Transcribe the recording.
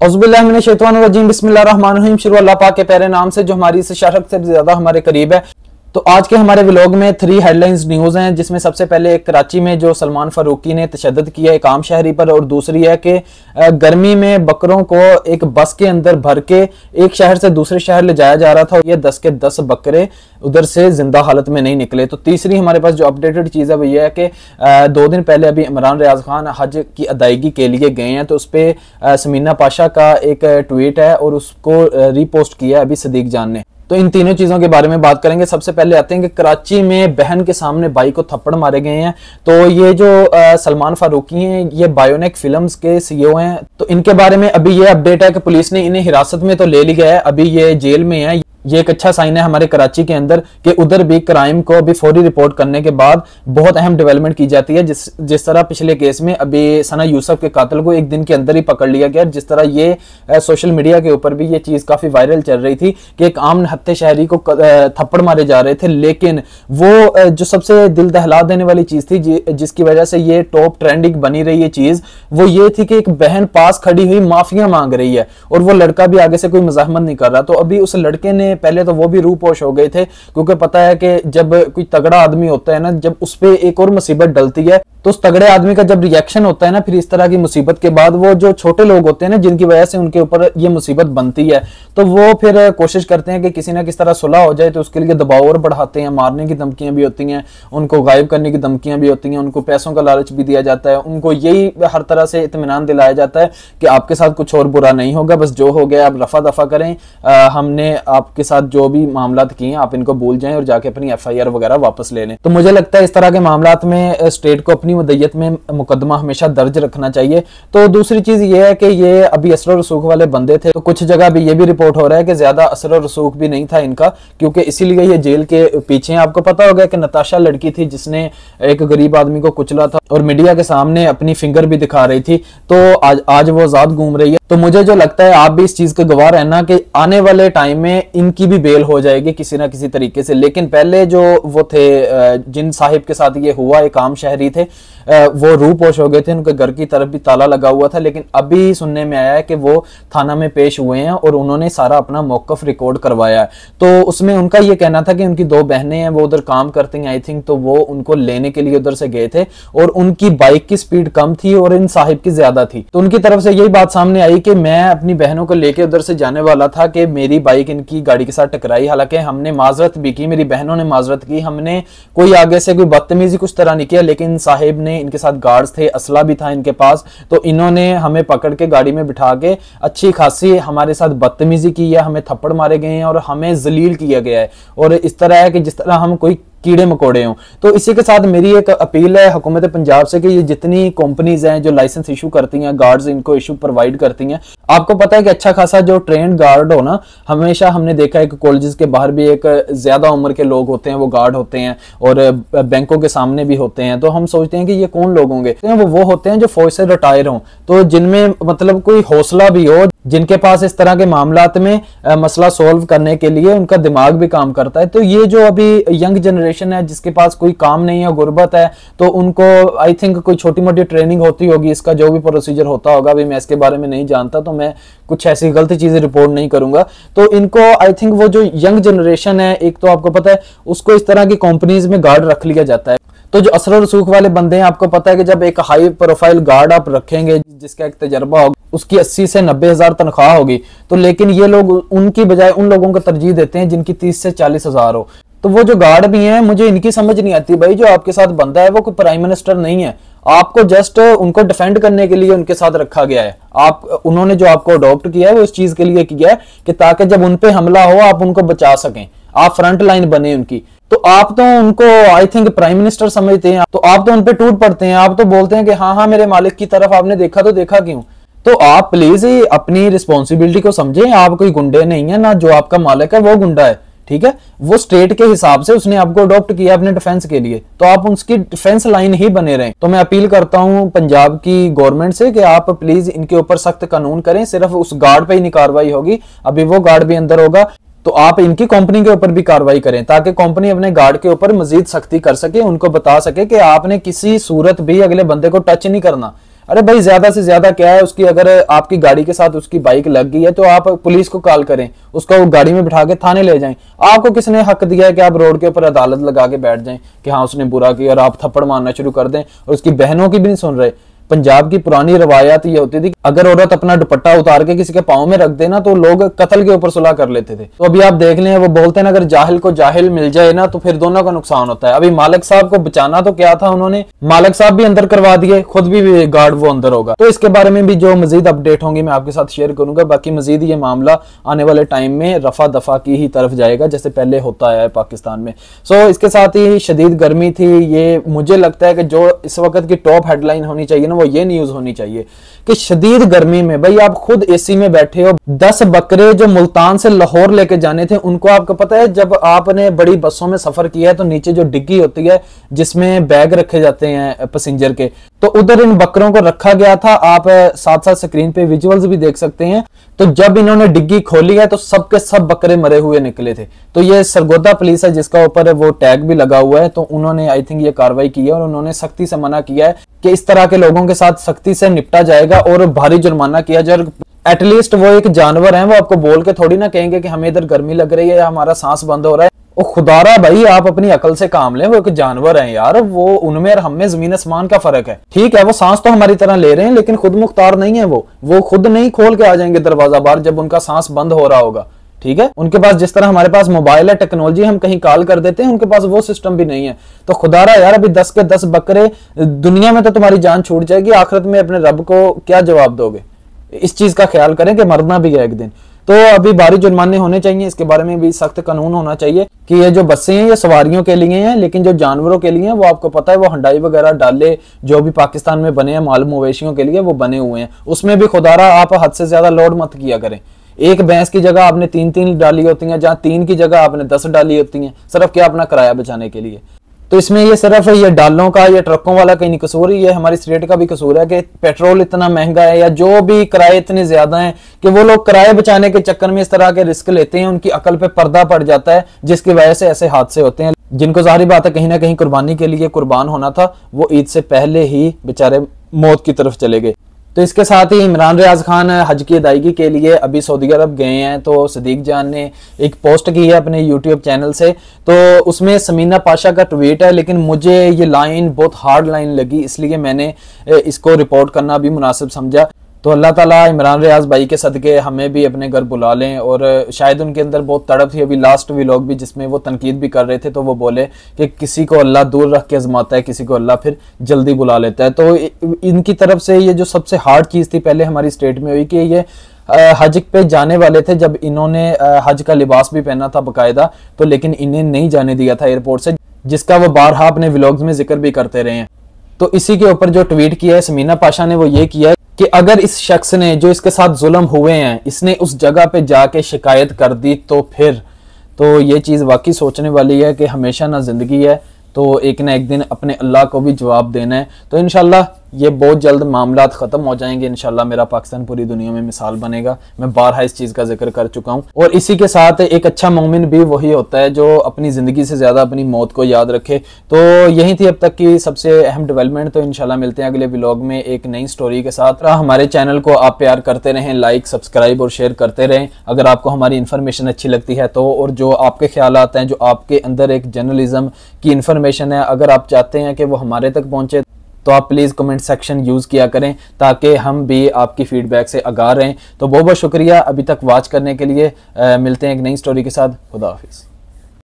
औज़ुबिल्लाहिमिनश्शैतानिर्रजीम बिस्मिल्लाहिर्रहमानिर्रहीम। शुरू अल्लाह पाक के प्यारे नाम से जो हमारी इस शरफ से ज्यादा हमारे करीब है। तो आज के हमारे व्लॉग में 3 हेडलाइंस न्यूज़ हैं, जिसमें सबसे पहले कराची में जो सलमान फारूकी ने तशद्दुद किया एक आम शहरी पर, और दूसरी है कि गर्मी में बकरों को एक बस के अंदर भर के एक शहर से दूसरे शहर ले जाया जा रहा था और ये 10 के 10 बकरे उधर से जिंदा हालत में नहीं निकले। तो तीसरी हमारे पास जो अपडेटेड चीज़ है वो ये है कि 2 दिन पहले अभी इमरान रियाज खान हज की अदायगी के लिए गए हैं, तो उस पर समीना पाशा का एक ट्वीट है और उसको रीपोस्ट किया अभी सदीक जान ने। तो इन तीनों चीजों के बारे में बात करेंगे। सबसे पहले आते हैं कि कराची में बहन के सामने भाई को थप्पड़ मारे गए हैं। तो ये जो सलमान फारूकी हैं ये बायोनिक फिल्म्स के सीईओ हैं। तो इनके बारे में अभी ये अपडेट है कि पुलिस ने इन्हें हिरासत में तो ले लिया है, अभी ये जेल में है। ये एक अच्छा साइन है हमारे कराची के अंदर कि उधर भी क्राइम को अभी फौरी रिपोर्ट करने के बाद बहुत अहम डेवलपमेंट की जाती है। जिस तरह पिछले केस में अभी सना यूसुफ के कातिल को एक दिन के अंदर ही पकड़ लिया गया, जिस तरह ये सोशल मीडिया के ऊपर भी ये चीज काफी वायरल चल रही थी कि एक आम निहत्थे शहरी को थप्पड़ मारे जा रहे थे, लेकिन वो जो सबसे दिल दहला देने वाली चीज थी जिसकी वजह से ये टॉप ट्रेंडिंग बनी रही है चीज, वो ये थी कि एक बहन पास खड़ी हुई माफिया मांग रही है और वो लड़का भी आगे से कोई मज़ाहमत नहीं कर रहा। तो अभी उस लड़के ने पहले तो वो भी रूपोश हो गए थे, क्योंकि पता है कि जब कोई तगड़ा आदमी होता है ना, जब उस पे एक और मुसीबत डलती है तो उस तगड़े आदमी का जब रिएक्शन होता है ना फिर इस तरह की मुसीबत के बाद, वो जो छोटे लोग होते हैं ना जिनकी वजह से उनके ऊपर ये मुसीबत बनती है, तो वो फिर कोशिश करते हैं कि किसी ना किसी तरह सुलह हो जाए। तो उसके लिए दबाव और बढ़ाते हैं, मारने की धमकियां भी होती हैं, उनको गायब करने की धमकियां भी होती हैं, उनको पैसों का लालच भी दिया जाता है, उनको यही हर तरह से इत्मीनान दिलाया जाता है कि आपके साथ कुछ और बुरा नहीं होगा, बस जो हो गया आप रफा दफा करें, हमने आपके साथ जो भी मामला किए हैं आप इनको भूल जाएं और जाके अपनी FIR वगैरह वापस ले लें। तो मुझे लगता है इस तरह के मामला में स्टेट को अपनी मदय्यत में मुकदमा हमेशा दर्ज रखना चाहिए। तो दूसरी चीज ये है कि ये अभी असर रसूख वाले बंदे थे, तो कुछ जगह भी ये भी रिपोर्ट हो रहा है कि ज्यादा असर रसूख भी नहीं था इनका, क्योंकि इसीलिए ये जेल के पीछे। आपको पता होगा कि नताशा लड़की थी जिसने एक गरीब आदमी को कुचला था और मीडिया के सामने अपनी फिंगर भी दिखा रही थी, तो आज वो आजाद घूम रही है। तो मुझे जो लगता है आप भी इस चीज का गवाह रहना कि आने वाले टाइम में इनकी भी बेल हो जाएगी किसी ना किसी तरीके से। लेकिन पहले जो वो थे जिन साहिब के साथ ये हुआ, एक आम शहरी थे, वो रूपोश हो गए थे, उनके घर की तरफ भी ताला लगा हुआ था, लेकिन अभी सुनने में आया है कि वो थाना में पेश हुए हैं और उन्होंने सारा अपना मौकफ रिकॉर्ड करवाया है। तो उसमें उनका ये कहना था कि उनकी 2 बहनें हैं, वो उधर काम करती हैं आई थिंक, तो वो उनको लेने के लिए उधर से गए थे और उनकी बाइक की स्पीड कम थी और इन साहिब की ज्यादा थी। तो उनकी तरफ से यही बात सामने आई कि मैं अपनी बहनों को लेके उधर से जाने वाला था कि मेरी बाइक इनकी गाड़ी के साथ टकराई। हालांकि हमने माजरत भी की, मेरी बहनों ने माजरत की, हमने कोई आगे से कोई बदतमीजी कुछ तरह नहीं किया, लेकिन साहिब ने, इनके साथ गार्ड्स थे, असला भी था इनके पास, तो इन्होंने हमें पकड़ के गाड़ी में बिठा के अच्छी खासी हमारे साथ बदतमीजी की है, हमें थप्पड़ मारे गए हैं और हमें जलील किया गया है, और इस तरह है कि जिस तरह हम कोई कीड़े मकोड़े हों। तो इसी के साथ मेरी एक अपील है हुकूमत पंजाब से कि ये जितनी कंपनीज हैं जो लाइसेंस इशू करती हैं, गार्ड्स इनको इशू प्रोवाइड करती हैं, आपको पता है कि अच्छा खासा जो ट्रेंड गार्ड हो ना, हमेशा हमने देखा है कि कॉलेजेस के बाहर भी एक ज्यादा उम्र के लोग होते हैं, वो गार्ड होते हैं और बैंकों के सामने भी होते हैं। तो हम सोचते हैं कि ये कौन लोग होंगे, वो होते हैं जो फौज से रिटायर हों, तो जिनमें मतलब कोई हौसला भी हो, जिनके पास इस तरह के मामलात में मसला सोल्व करने के लिए उनका दिमाग भी काम करता है। तो ये जो अभी यंग जनरेशन है जिसके पास कोई काम नहीं है, गुर्बत है, तो उनको आई थिंक कोई छोटी मोटी ट्रेनिंग होती होगी, इसका जो भी प्रोसीजर होता होगा, अभी मैं इसके बारे में नहीं जानता, तो मैं कुछ ऐसी गलत चीजें रिपोर्ट नहीं करूंगा। तो इनको आई थिंक वो जो यंग जनरेशन है, एक तो आपको पता है उसको इस तरह की कंपनीज में गार्ड रख लिया जाता है। तो जो असर रसूख वाले बंदे हैं, आपको पता है कि जब एक हाई प्रोफाइल गार्ड आप रखेंगे जिसका एक तजर्बा होगा, उसकी 80 से 90 हजार तनख्वाह होगी, तो लेकिन ये लोग उनकी बजाय उन लोगों को तरजीह देते हैं जिनकी 30 से 40 हजार हो। तो वो जो गार्ड भी हैं, मुझे इनकी समझ नहीं आती भाई, जो आपके साथ बंदा है वो कोई प्राइम मिनिस्टर नहीं है, आपको जस्ट उनको डिफेंड करने के लिए उनके साथ रखा गया है। उन्होंने जो आपको अडॉप्ट किया है वो इस चीज के लिए किया है कि ताकि जब उन पे हमला हो आप उनको बचा सकें, आप फ्रंट लाइन बने उनकी। तो आप तो उनको आई थिंक प्राइम मिनिस्टर समझते हैं, तो आप तो उन पे टूट पड़ते हैं, आप तो बोलते हैं कि हाँ हाँ मेरे मालिक की तरफ आपने देखा तो देखा क्यों। तो आप प्लीज अपनी रिस्पॉन्सिबिलिटी को समझें, आप कोई गुंडे नहीं है ना, जो आपका मालिक है वो गुंडा है, ठीक है, वो स्टेट के हिसाब से उसने आपको अडॉप्ट किया अपने डिफेंस के लिए, तो आप उसकी डिफेंस लाइन ही बने रहें। तो मैं अपील करता हूं पंजाब की गवर्नमेंट से कि आप प्लीज इनके ऊपर सख्त कानून करें, सिर्फ उस गार्ड पे ही नहीं कार्रवाई होगी, अभी वो गार्ड भी अंदर होगा, तो आप इनकी कंपनी के ऊपर भी कार्रवाई करें ताकि कंपनी अपने गार्ड के ऊपर मजीद सख्ती कर सके, उनको बता सके कि आपने किसी सूरत भी अगले बंदे को टच नहीं करना। अरे भाई ज्यादा से ज्यादा क्या है उसकी, अगर आपकी गाड़ी के साथ उसकी बाइक लग गई है तो आप पुलिस को कॉल करें, उसका वो गाड़ी में बिठा के थाने ले जाएं। आपको किसने हक दिया है कि आप रोड के ऊपर अदालत लगा के बैठ जाएं कि हाँ उसने बुरा किया और आप थप्पड़ मारना शुरू कर दें और उसकी बहनों की भी नहीं सुन रहे। पंजाब की पुरानी रवायत ये होती थी अगर औरत अपना दुपट्टा उतार के किसी के पाँव में रख देना तो लोग कत्ल के ऊपर सुलह कर लेते थे। तो अभी आप देख लें, वो बोलते हैं अगर जाहिल को जाहिल मिल जाए ना तो फिर दोनों का नुकसान होता है। अभी मालिक साहब को बचाना तो क्या था, उन्होंने मालिक साहब भी अंदर करवा दिए, खुद भी गार्ड वो अंदर होगा। तो इसके बारे में भी जो मजीद अपडेट होंगी मैं आपके साथ शेयर करूंगा। बाकी मजीद ये मामला आने वाले टाइम में रफा दफा की ही तरफ जाएगा जैसे पहले होता है पाकिस्तान में। सो इसके साथ ही शदीद गर्मी थी। ये मुझे लगता है कि जो इस वक्त की टॉप हेडलाइन होनी चाहिए ना वो ये न्यूज होनी चाहिए कि शदीद गर्मी में भाई आप खुद एसी में बैठे हो, 10 बकरे जो मुल्तान से लाहौर लेके जाने थे उनको, आपको पता है जब आपने बड़ी बसों में सफर किया है तो नीचे जो डिग्गी होती है जिसमें बैग रखे जाते हैं पैसेंजर के, तो उधर इन बकरों को रखा गया था। आप साथ साथ स्क्रीन पे विजुअल्स भी देख सकते हैं। तो जब इन्होंने डिग्गी खोली है तो सबके सब बकरे मरे हुए निकले थे। तो ये सरगोदा पुलिस है जिसका ऊपर वो टैग भी लगा हुआ है, तो उन्होंने आई थिंक ये कार्रवाई की है और उन्होंने सख्ती से मना किया है कि इस तरह के लोगों के साथ सख्ती से निपटा जाएगा और भारी जुर्माना किया जाए। एटलीस्ट वो एक जानवर है, वो आपको बोल के थोड़ी ना कहेंगे कि हमें इधर गर्मी लग रही है या हमारा सांस बंद हो रहा है। ओ खुदारा भाई आप अपनी अकल से काम लें, वो एक जानवर है यार, वो उनमें और हम में जमीन आसमान का फर्क है। ठीक है वो सांस तो हमारी तरह ले रहे हैं लेकिन खुद मुख्तार नहीं है, वो खुद नहीं खोल के आ जाएंगे दरवाजा बाहर जब उनका सांस बंद हो रहा होगा। ठीक है, उनके पास जिस तरह हमारे पास मोबाइल है, टेक्नोलॉजी, हम कहीं कॉल कर देते हैं, उनके पास वो सिस्टम भी नहीं है। तो खुदारा यार अभी 10 के 10 बकरे, दुनिया में तो तुम्हारी जान छूट जाएगी, आखिरत में अपने रब को क्या जवाब दोगे? इस चीज का ख्याल करें कि मरना भी है एक दिन। तो अभी भारी जुर्माने होने चाहिए, इसके बारे में भी सख्त कानून होना चाहिए कि ये जो बसें हैं ये सवारियों के लिए हैं, लेकिन जो जानवरों के लिए हैं वो आपको पता है वो हंडाई वगैरह डाले जो भी पाकिस्तान में बने हैं माल मवेशियों के लिए वो बने हुए हैं, उसमें भी खुदारा आप हद से ज्यादा लोड मत किया करें। एक भैंस की जगह आपने 3 डाली होती हैं, जहां 3 की जगह आपने 10 डाली होती हैं, सिर्फ क्या अपना किराया बचाने के लिए। तो इसमें ये सिर्फ ये डालों का या ट्रकों वाला कहीं नहीं कसूर, ये हमारी स्टेट का भी कसूर है कि पेट्रोल इतना महंगा है या जो भी किराए इतने ज्यादा हैं कि वो लोग किराए बचाने के चक्कर में इस तरह के रिस्क लेते हैं, उनकी अकल पे पर्दा पड़ जाता है जिसकी वजह से ऐसे हादसे होते हैं। जिनको जाहिर बात है कहीं ना कहीं कुर्बानी के लिए कुर्बान होना था, वो ईद से पहले ही बेचारे मौत की तरफ चले गए। तो इसके साथ ही इमरान रियाज खान हज की अदायगी के लिए अभी सऊदी अरब गए हैं। तो सदीक जान ने एक पोस्ट की है अपने यूट्यूब चैनल से, तो उसमें समीना पाशा का ट्वीट है, लेकिन मुझे ये लाइन बहुत हार्ड लाइन लगी इसलिए मैंने इसको रिपोर्ट करना भी मुनासिब समझा। तो अल्लाह ताला इमरान रियाज भाई के सदके हमें भी अपने घर बुला लें, और शायद उनके अंदर बहुत तड़प थी। अभी लास्ट व्लॉग भी जिसमें वो तनकीद भी कर रहे थे तो वो बोले कि किसी को अल्लाह दूर रख के आजमाता है, किसी को अल्लाह फिर जल्दी बुला लेता है। तो इनकी तरफ से ये जो सबसे हार्ड चीज़ थी पहले हमारी स्टेट में हुई कि ये हज पे जाने वाले थे, जब इन्होंने हज का लिबास भी पहना था बाकायदा, तो लेकिन इन्हें नहीं जाने दिया था एयरपोर्ट से, जिसका वो बारहा अपने व्लॉग्स में जिक्र भी करते रहे हैं। तो इसी के ऊपर जो ट्वीट किया है समीना पाशा ने वो ये किया है कि अगर इस शख्स ने जो इसके साथ जुल्म हुए हैं इसने उस जगह पे जाके शिकायत कर दी तो फिर तो ये चीज़ वाकई सोचने वाली है कि हमेशा ना जिंदगी है तो एक ना एक दिन अपने अल्लाह को भी जवाब देना है। तो इंशाल्लाह ये बहुत जल्द मामला ख़त्म हो जाएंगे। इंशाल्लाह मेरा पाकिस्तान पूरी दुनिया में मिसाल बनेगा। मैं बारहा इस चीज़ का जिक्र कर चुका हूँ। और इसी के साथ एक अच्छा मोमिन भी वही होता है जो अपनी ज़िंदगी से ज़्यादा अपनी मौत को याद रखे। तो यही थी अब तक की सबसे अहम डेवलपमेंट। तो इंशाल्लाह मिलते हैं अगले व्लॉग में एक नई स्टोरी के साथ। हमारे चैनल को आप प्यार करते रहें, लाइक सब्सक्राइब और शेयर करते रहें। अगर आपको हमारी इन्फॉर्मेशन अच्छी लगती है तो, और जो आपके ख्यालात हैं, जो आपके अंदर एक जर्नलिज्म की इन्फॉर्मेशन है, अगर आप चाहते हैं कि वो हमारे तक पहुँचे तो आप प्लीज़ कमेंट सेक्शन यूज़ किया करें ताकि हम भी आपकी फीडबैक से आगाह रहें। तो बहुत बहुत शुक्रिया अभी तक वॉच करने के लिए। मिलते हैं एक नई स्टोरी के साथ। खुदा हाफिज़।